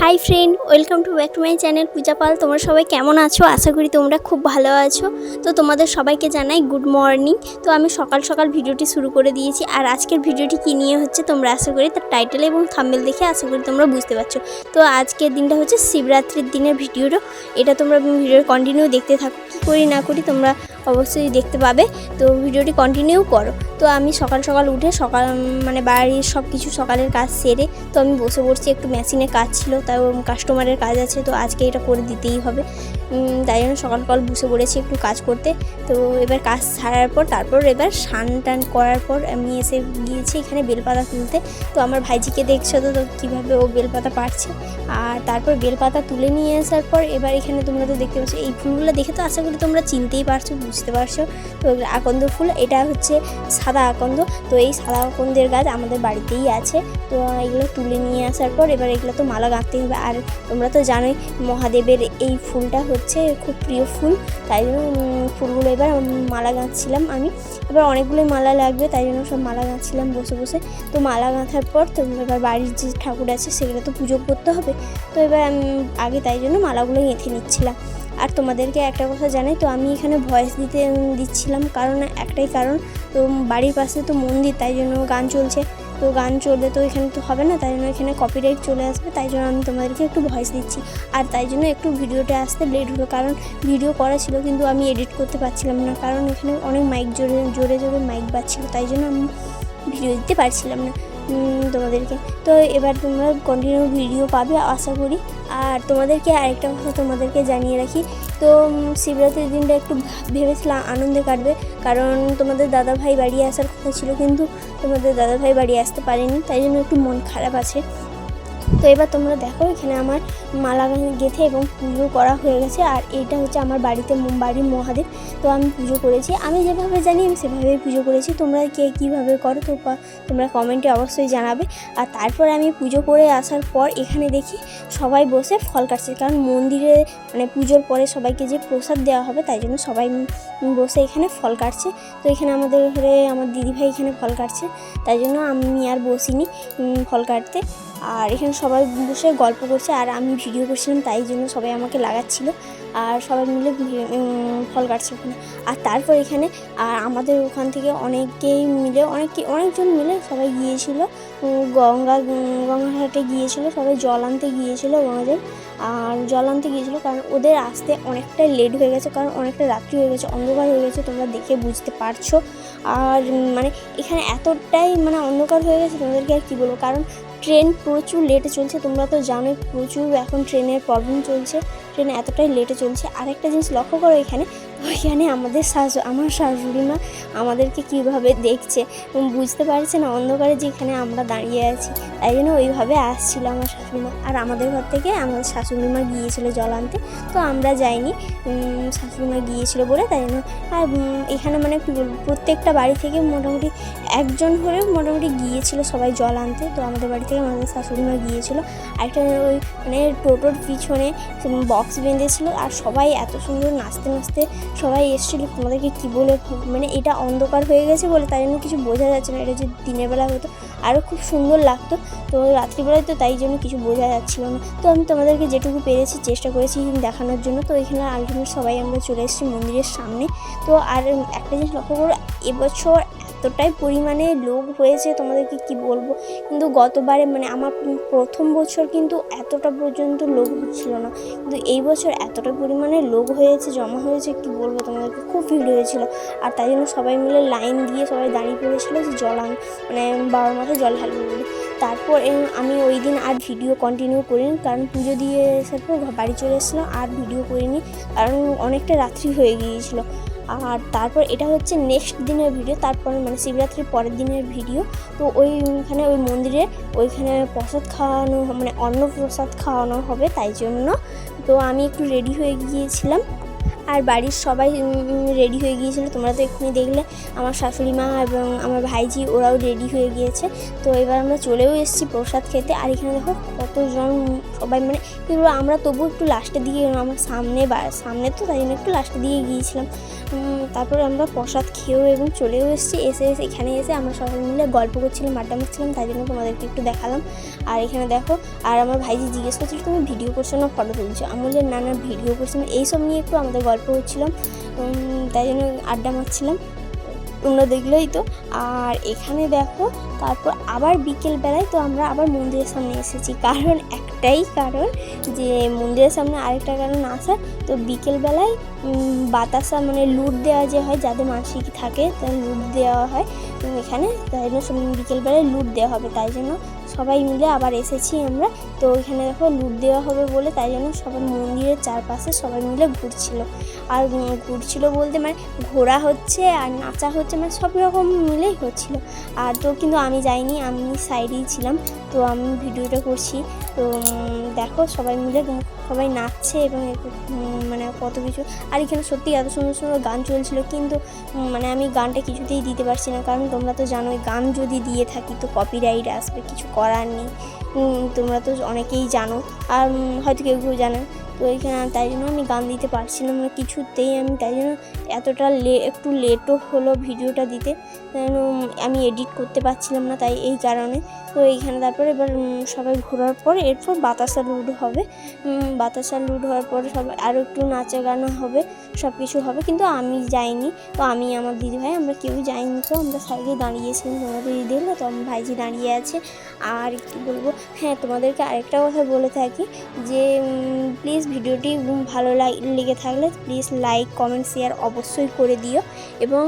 High friend, welcome to back to my channel Puja Pal. তোমরা সবাই কেমন আছো? আশা করি তোমরা খুব ভালো আছো। তো তোমাদের সবাইকে জানাই গুড মর্নিং। তো আমি সকাল সকাল ভিডিওটি শুরু করে দিয়েছি। আর আজকের ভিডিওটি কী নিয়ে হচ্ছে তোমরা আশা করি তার টাইটেল এবং থাম্বনেল দেখে আশা করি তোমরা বুঝতে পারছো। তো আজকের দিনটা হচ্ছে শিবরাত্রির দিনের ভিডিওটা। এটা তোমরা ভিডিওর কন্টিনিউ দেখতে থাকো, কী করি না করি তোমরা অবশ্যই দেখতে পাবে। তো ভিডিওটি কন্টিনিউ করো। তো আমি সকাল সকাল উঠে বাড়ির সব কিছু সকালের কাজ সেরে তো আমি বসে পড়ছি। একটু মেশিনে কাজ ছিল, তাই কাস্টমারের কাজ আছে, তো আজকে এটা করে দিতেই হবে। তাই জন্য সকাল সকাল বসে পড়েছি একটু কাজ করতে। তো এবার কাজ ছাড়ার পর তারপর এবার স্নান টান করার পর আমি এসে গিয়েছি এখানে বেলপাতা তুলতে। তো আমার ভাইজিকে দেখছো তো কীভাবে ও বেলপাতা পাড়ছে। আর তারপর বেলপাতা তুলে নিয়ে আসার পর এবার এখানে তোমরা তো দেখতে পাচ্ছ এই ফুলগুলো দেখে তো আশা করি তোমরা চিনতেই পারছো, বুঝতে পারছো। তো আকন্দ ফুল, এটা হচ্ছে সাদা আকন্দ। তো এই সাদা আকন্দের গাছ আমাদের বাড়িতেই আছে। তো এগুলো তুলে নিয়ে আসার পর এবার এগুলো তো মালা গাঁথতে হবে। আর তোমরা তো জানোই মহাদেবের এই ফুলটা হচ্ছে খুব প্রিয় ফুল, তাই জন্য ফুলগুলো এবার মালা গাঁথছিলাম আমি। এবার অনেকগুলো মালা লাগবে, তাই জন্য সব মালা গাঁথছিলাম বসে বসে। তো মালা গাঁথার পর তো এবার বাড়ির যে ঠাকুর আছে সেগুলো তো পুজো করতে হবে। তো এবার আমি আগে তাই জন্য মালাগুলো গেঁথে নিচ্ছিলাম। আর তোমাদেরকে একটা কথা জানাই, তো আমি এখানে ভয়েস দিচ্ছিলাম কারণ একটাই কারণ, তো বাড়ির পাশে তো মন্দির, তাই জন্য গান চলছে। তো গান চললে তো এখানে তো হবে না, তাই জন্য এখানে কপিরাইট চলে আসবে, তাই জন্য আমি তোমাদেরকে একটু ভয়েস দিচ্ছি। আর তাই জন্য একটু ভিডিওটা আসতে লেট হলো, কারণ ভিডিও করা ছিল কিন্তু আমি এডিট করতে পারছিলাম না, কারণ এখানে অনেক মাইক জোরে জোরে মাইক বাজছিল, তাই জন্য আমি ভিডিও দিতে পারছিলাম না তোমাদেরকে। তো এবার তোমরা কন্টিনিউ ভিডিও পাবে আশা করি। আর তোমাদেরকে আরেকটা কথা তোমাদেরকে জানিয়ে রাখি, তো শিবরাত্রির দিনটা একটু ভেবেছিলাম আনন্দে কাটবে, কারণ তোমাদের দাদাভাই বাড়ি আসার কথা ছিল, কিন্তু তোমাদের দাদাভাই বাড়ি আসতে পারেনি, তাই জন্য একটু মন খারাপ আছে। তো এবার তোমরা দেখো এখানে আমার মালা গেঁথে এবং পুজো করা হয়ে গেছে। আর এইটা হচ্ছে আমার বাড়ির মহাদেব। তো আমি পুজো করেছি, আমি যেভাবে জানি আমি সেভাবেই পুজো করেছি। তোমরা কে কীভাবে করো তো তোমরা কমেন্টে অবশ্যই জানাবে। আর তারপর আমি পুজো করে আসার পর এখানে দেখি সবাই বসে ফল কাটছে, কারণ মন্দিরে পুজোর পরে সবাইকে যে প্রসাদ দেওয়া হবে, তাই জন্য সবাই বসে এখানে ফল কাটছে। তো এখানে আমাদের ঘরে আমার দিদিভাই এখানে ফল কাটছে, তাই জন্য আমি আর বসিনি ফল কাটতে। আর এখানে সবাই বসে গল্প করছে আর আমি ভিডিও করছিলাম, তাই জন্য সবাই আমাকে লাগাচ্ছিল আর সবাই মিলে ফল কাটছে ওখানে। আর তারপর এখানে আর আমাদের ওখান থেকে অনেকজন মিলে সবাই গিয়েছিল গঙ্গাঘাটে গিয়েছিল, সবাই জল আনতে গিয়েছিল গঙ্গাজল। আর জল আনতে গিয়েছিলো কারণ ওদের আসতে অনেকটাই লেট হয়ে গেছে, কারণ অনেকটা রাত্রি হয়ে গেছে, অন্ধকার হয়ে গেছে, তোমরা দেখে বুঝতে পারছো। আর এখানে এতটাই অন্ধকার হয়ে গেছে, তোমাদেরকে আর কী বলবো, কারণ ট্রেন প্রচুর লেটে চলছে। তোমরা তো জানোই প্রচুর এখন ট্রেনের প্রবলেম চলছে, ট্রেন এতটাই লেটে চলছে। আরেকটা জিনিস লক্ষ্য করো, ওইখানে আমার শাশুড়ি মা আমাদেরকে কীভাবে দেখছে, বুঝতে পারছে না অন্ধকারে যেখানে আমরা দাঁড়িয়ে আছি, তাই জন্য ওইভাবে আসছিল আমার শাশুড়ি মা। আর আমাদের ঘর থেকে আমাদের শাশুড়ি মা গিয়েছিলো জল আনতে, তো আমরা যাইনি, শাশুড়ি মা গিয়েছিলো বলে, তাই জন্য। আর এখানে কী বলবো, প্রত্যেকটা বাড়ি থেকে মোটামুটি একজন হলেও মোটামুটি গিয়েছিলো সবাই জল আনতে। তো আমাদের বাড়ি থেকে আমাদের শাশুড়ি মা গিয়েছিলো। আরেকটা ওই টোটোর পিছনে বক্স বেঁধেছিলো, আর সবাই এত সুন্দর নাচতে নাচতে সবাই এসেছিলো, তোমাদেরকে কী বলে, এটা অন্ধকার হয়ে গেছে বলে তাই জন্য কিছু বোঝা যাচ্ছে না। এটা যদি দিনের বেলা হতো আরও খুব সুন্দর লাগতো, তো রাত্রিবেলায় তো তাই জন্য কিছু বোঝা যাচ্ছিল না। তো আমি তোমাদেরকে যেটুকু পেরেছি চেষ্টা করেছি দেখানোর জন্য। তো এখানে আলটিমেট সবাই আমরা চলে এসেছি মন্দিরের সামনে। তো আর একটা জিনিস লক্ষ্য করো, এবছর এতটাই পরিমাণে লোক হয়েছে তোমাদেরকে কি বলবো, কিন্তু গতবারে আমার প্রথম বছর কিন্তু এতটা পর্যন্ত লোক হচ্ছিল না, কিন্তু এই বছর এতটা পরিমাণে লোক হয়েছে, জমা হয়েছে, কি বলবো তোমাদেরকে, খুব ভিড় হয়েছিল। আর তাই জন্য সবাই মিলে লাইন দিয়ে সবাই দাঁড়িয়ে পড়েছিল যে বাবার মাথায় জল ঢালবে বলে। তারপর আমি ওই দিন আর ভিডিও কন্টিনিউ করিনি, কারণ পুজো দিয়ে আসার পর বাড়ি চলে এসেছিলাম, আর ভিডিও করিনি কারণ অনেকটা রাত্রি হয়ে গিয়েছিলো। আর তারপর এটা হচ্ছে নেক্সট দিনের ভিডিও, তারপরে শিবরাত্রির পরের দিনের ভিডিও। তো ওই মন্দিরে ওইখানে প্রসাদ খাওয়ানো অন্নপ্রসাদ খাওয়ানো হবে, তাই জন্য তো আমি একটু রেডি হয়ে গিয়েছিলাম। আর বাড়ির সবাই রেডি হয়ে গিয়েছিলো, তোমরা তো এক্ষুনি দেখলে। আমার শাশুড়ি মা এবং আমার ভাইজি ওরাও রেডি হয়ে গিয়েছে। তো এবার আমরা চলেও এসেছি প্রসাদ খেতে। আর এখানে দেখো কতজন সবাই, মানে এগুলো আমরা তবু একটু লাস্টের দিকে, আমরা সামনে তো তাই জন্য একটু লাস্টের দিকে গিয়েছিলাম। তারপরে আমরা প্রসাদ খেয়েও এবং চলেও এসেছি। এখানে এসে আমরা সবাই মিলে গল্প করছিলাম, আড্ডা মারছিলাম, তাই জন্য তোমাদেরকে একটু দেখালাম। আর এখানে দেখো, আর আমার ভাইজি জিজ্ঞেস করছিল তুমি ভিডিও করছো না ফটো তুলছো, আমি বললাম না ভিডিও করছিলাম। এইসব নিয়ে একটু আমাদের গল্প হচ্ছিলাম, তাই জন্য আড্ডা মারছিলাম, তোমরা দেখলেই তো। আর এখানে দেখো তারপর আবার বিকেলবেলায় তো আমরা আবার মন্দিরের সামনে এসেছি, কারণ একটাই কারণ যে মন্দিরের সামনে আরেকটা কারণ আসার। তো বিকেলবেলায় বাতাসা মানে লুট দেওয়া যে হয়, যাদের মানসিক থাকে তাই লুট দেওয়া হয় এখানে, তাই জন্য বিকেলবেলায় লুট দেওয়া হবে, তাই জন্য সবাই মিলে আবার এসেছি আমরা। তো এখানে দেখো লুট দেওয়া হবে বলে তাই জন্য সবাই মন্দিরের চারপাশে সবাই মিলে ঘুরছিল। আর ঘুরছিল বলতে মানে ঘোরা হচ্ছে আর নাচা হচ্ছে, মানে সব রকম মিলেই হচ্ছিল। আর তো কিন্তু আমি যাইনি, আমি সাইডেই ছিলাম, তো আমি ভিডিওটা করছি। তো দেখো সবাই মিলে সবাই নাচছে এবং মানে কত কিছু। আর এখানে সত্যি এত সুন্দর সুন্দর গান চলছিল, কিন্তু মানে আমি গানটা কিছুতেই দিতে পারছি না, কারণ তোমরা তো জানোই গান যদি দিয়ে থাকি তো কপিরাইট আসবে, কিছু করার নেই। তোমরা তো অনেকেই জানো, আর হয়তো কেউ কেউ জানে। তো এখানে তাই জন্য আমি গান দিতে পারছিলাম না কিছুতেই, আমি তাই জন্য এতটা একটু লেটও হলো ভিডিওটা দিতে, আমি এডিট করতে পারছিলাম না, তাই এই কারণে। তো এইখানে তারপরে এবার সবাই ঘোরার পর এরপর বাতাসা লুড হবে। বাতাসা লুড হওয়ার পরে সবাই আরও একটু নাচা গানা হবে, সব কিছু হবে, কিন্তু আমি যাইনি। তো আমি আমার দিদিভাই আমরা কেউ যাইনি, তো আমরা সাইডে দাঁড়িয়েছিলাম, তোমাদের দেখলো তো আমার ভাইজি দাঁড়িয়ে আছে। আর কি বলবো, হ্যাঁ তোমাদেরকে আরেকটা কথা বলে থাকি যে প্লিজ ভিডিওটি ভালো লেগে থাকলে প্লিজ লাইক কমেন্ট শেয়ার অবশ্যই করে দিও, এবং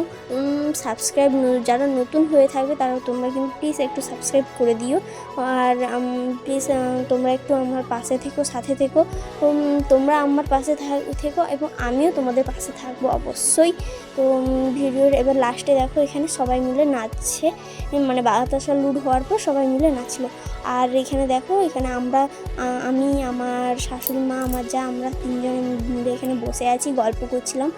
সাবস্ক্রাইব যারা নতুন হয়ে থাকবে তারা তোমরা কিন্তু প্লিজ একটু সাবস্ক্রাইব করে দিও। আর প্লিজ তোমরা একটু আমার পাশে থেকো, সাথে থেকো, তোমরা আমার পাশে থেকো এবং আমিও তোমাদের পাশে থাকবো অবশ্যই। তো ভিডিওর এবার লাস্টে দেখো এখানে সবাই মিলে নাচছে, মানে বাতাসা লুড হওয়ার পর সবাই মিলে নাচলো। আর এখানে দেখো এখানে আমি আমার শাশুড়ি মা আমার যা আমরা তিনজনে মিলে এখানে বসে আছি, গল্প করছিলাম।